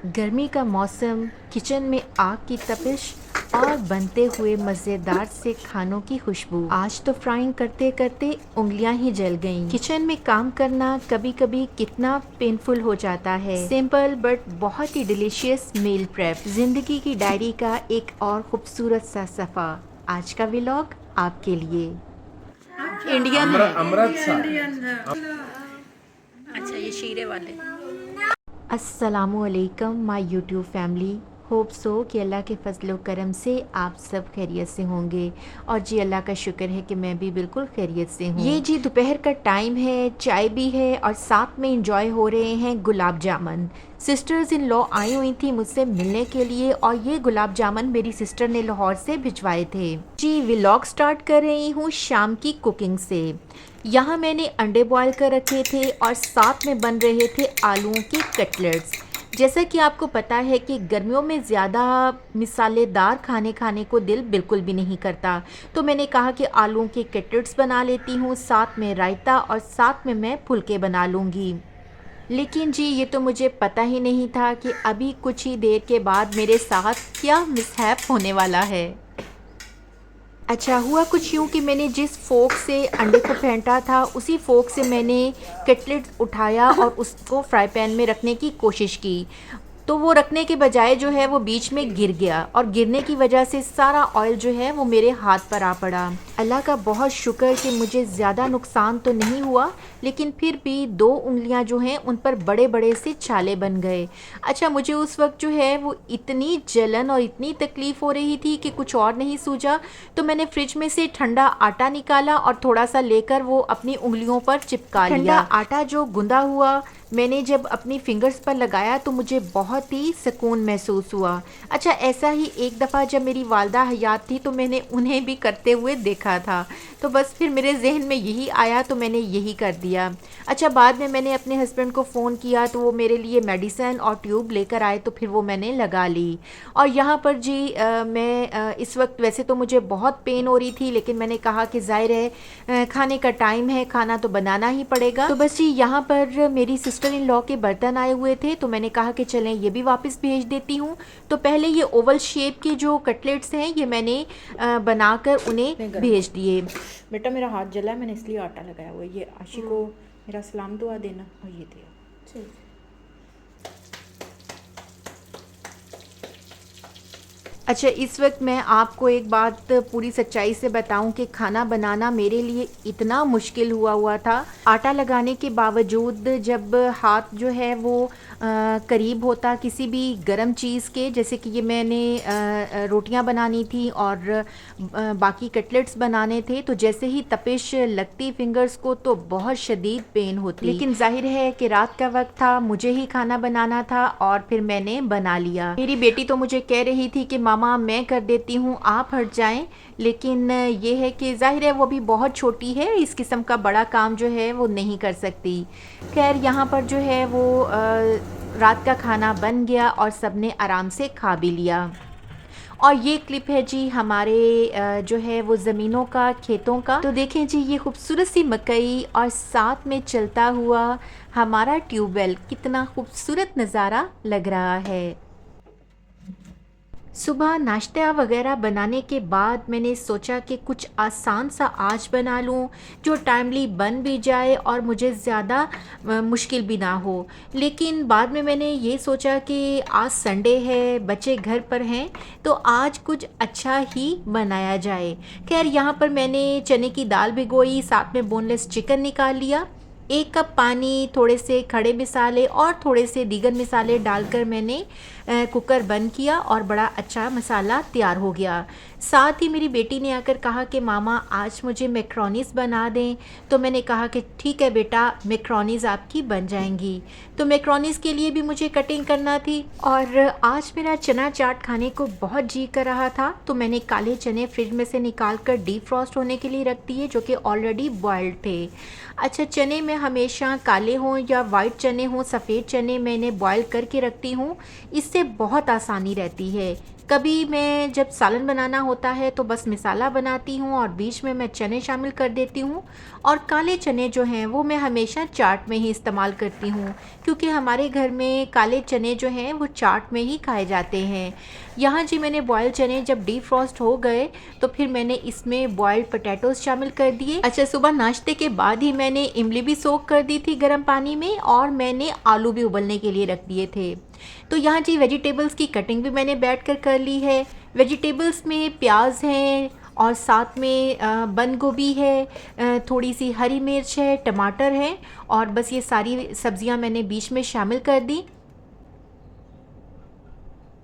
गर्मी का मौसम, किचन में आग की तपिश और बनते हुए मज़ेदार से खानों की खुशबू। आज तो फ्राइंग करते करते उंगलियां ही जल गईं। किचन में काम करना कभी कभी कितना पेनफुल हो जाता है। सिंपल बट बहुत ही डिलीशियस मील प्रेप, जिंदगी की डायरी का एक और खूबसूरत सा सफ़ा। आज का व्लॉग आपके लिए। इंडियन है। अमृत सा। अच्छा, ये शीरे वाले। अस्सलामुअलैकुम my YouTube family. Hope so कि अल्लाह के फजल करम से आप सब खैरियत से होंगे। और जी अल्लाह का शुक्र है कि मैं भी बिल्कुल खैरियत से हूँ। ये जी दोपहर का टाइम है, चाय भी है और साथ में इंजॉय हो रहे हैं gulab jamun. Sisters in law I हुई थी मुझसे मिलने के लिए और ये गुलाब जामुन मेरी सिस्टर ने लाहौर से भिजवाए थे। जी व्लॉग स्टार्ट कर रही हूँ शाम की कुकिंग से। यहाँ मैंने अंडे बॉईल कर रखे थे और साथ में बन रहे थे आलूओं की कटलेट्स। जैसा कि आपको पता है कि गर्मियों में ज़्यादा मिसालेदार खाने खाने को दिल बिल्कुल भी नहीं करता, तो मैंने कहा कि आलूओं के कटलेट्स बना लेती हूँ, साथ में रायता और साथ में मैं फुलके बना लूँगी। लेकिन जी ये तो मुझे पता ही नहीं था कि अभी कुछ ही देर के बाद मेरे साथ क्या मिसहैप होने वाला है। अच्छा हुआ कुछ यूँ कि मैंने जिस फ़ोर्क से अंडे को फेंटा था उसी फ़ोर्क से मैंने कटलेट उठाया और उसको फ्राई पैन में रखने की कोशिश की। तो वो रखने के बजाय जो है वो बीच में गिर गया और गिरने की वजह से सारा ऑयल जो है वो मेरे हाथ पर आ पड़ा। अल्लाह का बहुत शुक्र कि मुझे ज़्यादा नुकसान तो नहीं हुआ, लेकिन फिर भी 2 उँगलियां जो हैं उन पर बड़े बड़े से छाले बन गए। अच्छा मुझे उस वक्त जो है वो इतनी जलन और इतनी तकलीफ़ हो रही थी कि कुछ और नहीं सूझा। तो मैंने फ्रिज में से ठंडा आटा निकाला और थोड़ा सा लेकर वो अपनी उंगलियों पर चिपका लिया। ठंडा आटा जो गूंदा हुआ मैंने जब अपनी फिंगर्स पर लगाया तो मुझे बहुत ही सुकून महसूस हुआ। अच्छा ऐसा ही एक दफ़ा जब मेरी वालदा हयात थी तो मैंने उन्हें भी करते हुए देखा था, तो बस फिर मेरे जहन में यही आया तो मैंने यही कर दिया। अच्छा बाद में मैंने अपने हस्बैंड को फ़ोन किया तो वो मेरे लिए मेडिसिन और ट्यूब लेकर आए, तो फिर वो मैंने लगा ली। और यहाँ पर जी मैं इस वक्त वैसे तो मुझे बहुत पेन हो रही थी, लेकिन मैंने कहा कि ज़ाहिर है खाने का टाइम है, खाना तो बनाना ही पड़ेगा। तो बस जी यहाँ पर मेरी सिस्टर इन लॉ के बर्तन आए हुए थे तो मैंने कहा कि चलें ये भी वापस भेज देती हूँ। तो पहले ये ओवल शेप के जो कटलेट्स हैं ये मैंने बनाकर उन्हें भेज दिए। बेटा मेरा हाथ जला है, मैंने इसलिए आटा लगाया हुआ है। ये आशी को मेरा सलाम दुआ देना और ये दिया। अच्छा इस वक्त मैं आपको एक बात पूरी सच्चाई से बताऊं कि खाना बनाना मेरे लिए इतना मुश्किल हुआ था। आटा लगाने के बावजूद जब हाथ जो है वो करीब होता किसी भी गरम चीज़ के, जैसे कि ये मैंने रोटियां बनानी थी और बाकी कटलेट्स बनाने थे, तो जैसे ही तपिश लगती फिंगर्स को तो बहुत शदीद पेन होती। लेकिन जाहिर है कि रात का वक्त था, मुझे ही खाना बनाना था और फिर मैंने बना लिया। मेरी बेटी तो मुझे कह रही थी कि मामा मैं कर देती हूँ आप हट जाएं, लेकिन ये है कि जाहिर है वो भी बहुत छोटी है, इस किस्म का बड़ा काम जो है वो नहीं कर सकती। खैर यहाँ पर जो है वो रात का खाना बन गया और सबने आराम से खा भी लिया। और ये क्लिप है जी हमारे जो है वो ज़मीनों का, खेतों का। तो देखें जी ये खूबसूरत सी मकई और साथ में चलता हुआ हमारा ट्यूबवेल, कितना खूबसूरत नज़ारा लग रहा है। सुबह नाश्ता वगैरह बनाने के बाद मैंने सोचा कि कुछ आसान सा आज बना लूं जो टाइमली बन भी जाए और मुझे ज़्यादा मुश्किल भी ना हो। लेकिन बाद में मैंने ये सोचा कि आज संडे है, बच्चे घर पर हैं, तो आज कुछ अच्छा ही बनाया जाए। खैर यहाँ पर मैंने चने की दाल भिगोई, साथ में बोनलेस चिकन निकाल लिया। 1 कप पानी, थोड़े से खड़े मसाले और थोड़े से दीगर मसाले डालकर मैंने कुकर बंद किया और बड़ा अच्छा मसाला तैयार हो गया। साथ ही मेरी बेटी ने आकर कहा कि मामा आज मुझे मैक्रोनीस बना दें, तो मैंने कहा कि ठीक है बेटा, मैक्रोनीस आपकी बन जाएंगी। तो मैक्रोनीस के लिए भी मुझे कटिंग करना थी और आज मेरा चना चाट खाने को बहुत जी कर रहा था, तो मैंने काले चने फ्रिज में से निकाल कर डीप फ्रॉस्ट होने के लिए रख दिए जो कि ऑलरेडी बॉयल्ड थे। अच्छा चने में हमेशा काले हों या वाइट चने हों, सफ़ेद चने मैंने बॉयल करके रखती हूँ, इससे बहुत आसानी रहती है। कभी मैं जब सालन बनाना होता है तो बस मसाला बनाती हूँ और बीच में मैं चने शामिल कर देती हूँ। और काले चने जो हैं वो मैं हमेशा चाट में ही इस्तेमाल करती हूँ, क्योंकि हमारे घर में काले चने जो हैं वो चाट में ही खाए जाते हैं। यहाँ जी मैंने बॉयल चने जब डीप फ्रॉस्ट हो गए तो फिर मैंने इसमें बॉयल्ड पोटैटोज शामिल कर दिए। अच्छा, सुबह नाश्ते के बाद ही मैंने इमली भी सोक कर दी थी गर्म पानी में, और मैंने आलू भी उबलने के लिए रख दिए थे। तो यहाँ जी वेजिटेबल्स की कटिंग भी मैंने बैठ कर ली है। वेजिटेबल्स में प्याज है और साथ में बंद गोभी है, थोड़ी सी हरी मिर्च है, टमाटर है, और बस ये सारी सब्जियां मैंने बीच में शामिल कर दी।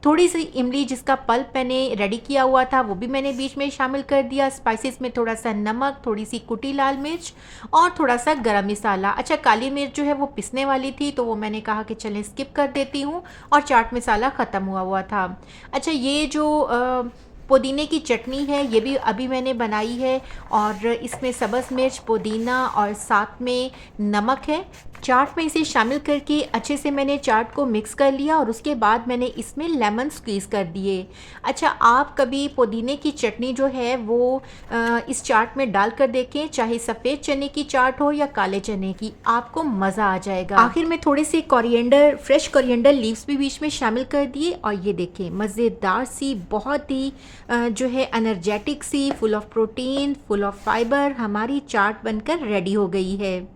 थोड़ी सी इमली जिसका पल्प मैंने रेडी किया हुआ था वो भी मैंने बीच में शामिल कर दिया। स्पाइसेस में थोड़ा सा नमक, थोड़ी सी कुटी लाल मिर्च और थोड़ा सा गरम मसाला। अच्छा, काली मिर्च जो है वो पिसने वाली थी तो वो मैंने कहा कि चलें स्किप कर देती हूँ, और चाट मसाला ख़त्म हुआ हुआ था। अच्छा, ये जो पुदीने की चटनी है ये भी अभी मैंने बनाई है, और इसमें सब्ज़ मिर्च, पुदीना और साथ में नमक है। चाट में इसे शामिल करके अच्छे से मैंने चाट को मिक्स कर लिया, और उसके बाद मैंने इसमें लेमन स्क्वीज़ कर दिए। अच्छा, आप कभी पुदीने की चटनी जो है वो इस चाट में डाल कर देखें, चाहे सफ़ेद चने की चाट हो या काले चने की, आपको मज़ा आ जाएगा। आखिर में थोड़े से कोरिएंडर, फ्रेश कोरिएंडर लीव्स भी बीच में शामिल कर दिए, और ये देखें मज़ेदार सी, बहुत ही जो है एनर्जेटिक सी, full of protein, full of fibre हमारी चाट बनकर रेडी हो गई है।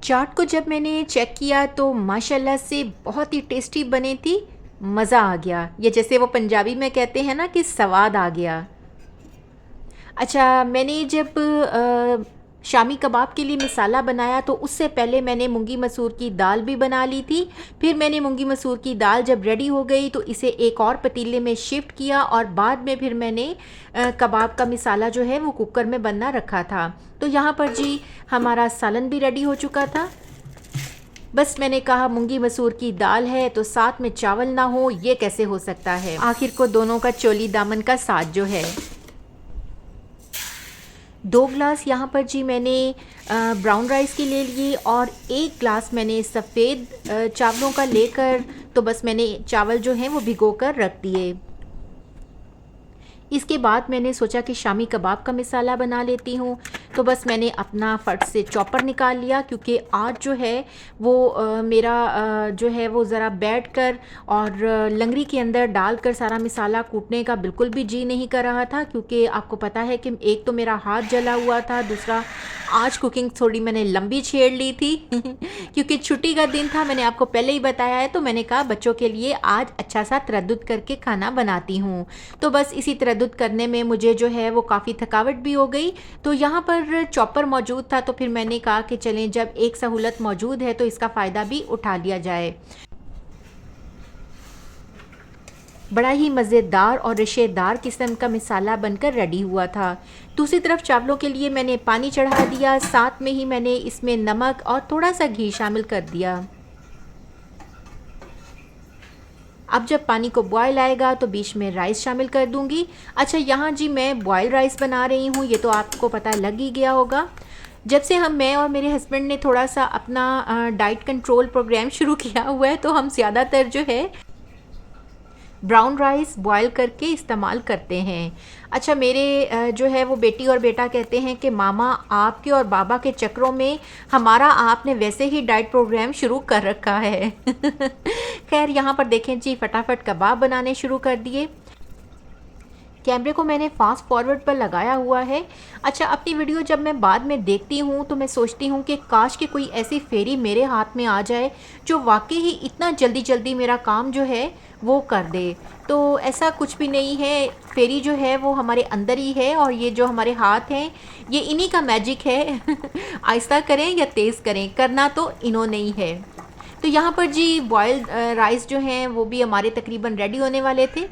चाट को जब मैंने चेक किया तो माशाल्लाह से बहुत ही टेस्टी बनी थी, मज़ा आ गया। ये जैसे वो पंजाबी में कहते हैं ना कि स्वाद आ गया। अच्छा, मैंने जब शामी कबाब के लिए मसाला बनाया तो उससे पहले मैंने मूंगी मसूर की दाल भी बना ली थी। फिर मैंने मूंगी मसूर की दाल जब रेडी हो गई तो इसे एक और पतीले में शिफ्ट किया, और बाद में फिर मैंने कबाब का मसाला जो है वो कुकर में बनना रखा था। तो यहाँ पर जी हमारा सालन भी रेडी हो चुका था। बस मैंने कहा मूंगी मसूर की दाल है तो साथ में चावल ना हो, ये कैसे हो सकता है। आखिर को दोनों का चोली दामन का साथ जो है। 2 ग्लास यहाँ पर जी मैंने ब्राउन राइस के ले लिए, और 1 ग्लास मैंने सफ़ेद चावलों का लेकर तो बस मैंने चावल जो हैं वो भिगो कर रख दिए। इसके बाद मैंने सोचा कि शामी कबाब का मसाला बना लेती हूँ, तो बस मैंने अपना फट से चॉपर निकाल लिया, क्योंकि आज जो है वो मेरा जो है वो ज़रा बैठ कर और लंगड़ी के अंदर डालकर सारा मसाला कूटने का बिल्कुल भी जी नहीं कर रहा था, क्योंकि आपको पता है कि एक तो मेरा हाथ जला हुआ था, दूसरा आज कुकिंग थोड़ी मैंने लंबी छेड़ ली थी क्योंकि छुट्टी का दिन था, मैंने आपको पहले ही बताया है। तो मैंने कहा बच्चों के लिए आज अच्छा सा तरद्दुत करके खाना बनाती हूँ। तो बस इसी तरद्दुत करने में मुझे जो है वो काफ़ी थकावट भी हो गई। तो यहाँ पर चॉपर मौजूद था, तो फिर मैंने कहा कि चलें जब एक सहूलत मौजूद है तो इसका फ़ायदा भी उठा लिया जाए। बड़ा ही मज़ेदार और रेशेदार किस्म का मसाला बनकर रेडी हुआ था। दूसरी तरफ चावलों के लिए मैंने पानी चढ़ा दिया, साथ में ही मैंने इसमें नमक और थोड़ा सा घी शामिल कर दिया। अब जब पानी को बॉयल आएगा तो बीच में राइस शामिल कर दूंगी। अच्छा, यहाँ जी मैं बॉयल राइस बना रही हूँ, ये तो आपको पता लग ही गया होगा। जब से मैं और मेरे हस्बैंड ने थोड़ा सा अपना डाइट कंट्रोल प्रोग्राम शुरू किया हुआ है, तो हम ज़्यादातर जो है ब्राउन राइस बॉयल करके इस्तेमाल करते हैं। अच्छा, मेरे जो है वो बेटी और बेटा कहते हैं कि मामा आपके और बाबा के चक्रों में हमारा आपने वैसे ही डाइट प्रोग्राम शुरू कर रखा है खैर, यहाँ पर देखें जी फटाफट कबाब बनाने शुरू कर दिए। कैमरे को मैंने फास्ट फॉरवर्ड पर लगाया हुआ है। अच्छा, अपनी वीडियो जब मैं बाद में देखती हूँ तो मैं सोचती हूँ कि काश कि कोई ऐसी फेरी मेरे हाथ में आ जाए जो वाकई ही इतना जल्दी जल्दी मेरा काम जो है वो कर दे। तो ऐसा कुछ भी नहीं है, फेरी जो है वो हमारे अंदर ही है, और ये जो हमारे हाथ हैं ये इन्हीं का मैजिक है आहिस्ता करें या तेज़ करें, करना तो इन्होंने ही है। तो यहाँ पर जी बॉयल्ड राइस जो हैं वो भी हमारे तकरीबन रेडी होने वाले थे।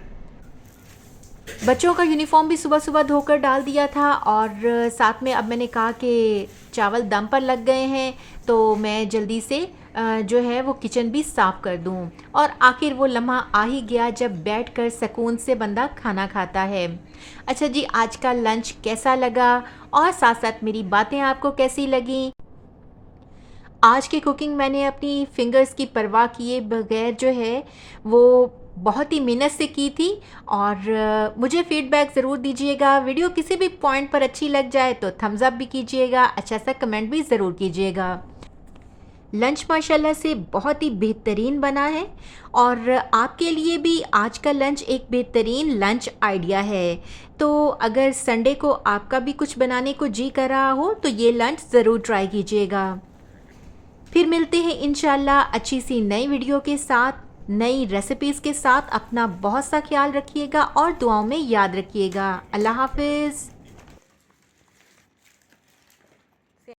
बच्चों का यूनिफॉर्म भी सुबह सुबह धोकर डाल दिया था, और साथ में अब मैंने कहा कि चावल दम पर लग गए हैं तो मैं जल्दी से जो है वो किचन भी साफ़ कर दूं। और आखिर वो लम्हा आ ही गया जब बैठकर सुकून से बंदा खाना खाता है। अच्छा जी, आज का लंच कैसा लगा और साथ साथ मेरी बातें आपको कैसी लगी? आज की कुकिंग मैंने अपनी फिंगर्स की परवाह किए बगैर जो है वो बहुत ही मेहनत से की थी। और मुझे फ़ीडबैक ज़रूर दीजिएगा। वीडियो किसी भी पॉइंट पर अच्छी लग जाए तो थम्स अप भी कीजिएगा, अच्छा सा कमेंट भी ज़रूर कीजिएगा। लंच माशाल्लाह से बहुत ही बेहतरीन बना है और आपके लिए भी आज का लंच एक बेहतरीन लंच आइडिया है। तो अगर संडे को आपका भी कुछ बनाने को जी कर रहा हो तो ये लंच ज़रूर ट्राई कीजिएगा। फिर मिलते हैं इंशाल्लाह अच्छी सी नई वीडियो के साथ, नई रेसिपीज़ के साथ। अपना बहुत सा ख्याल रखिएगा और दुआओं में याद रखिएगा। अल्लाह हाफिज़।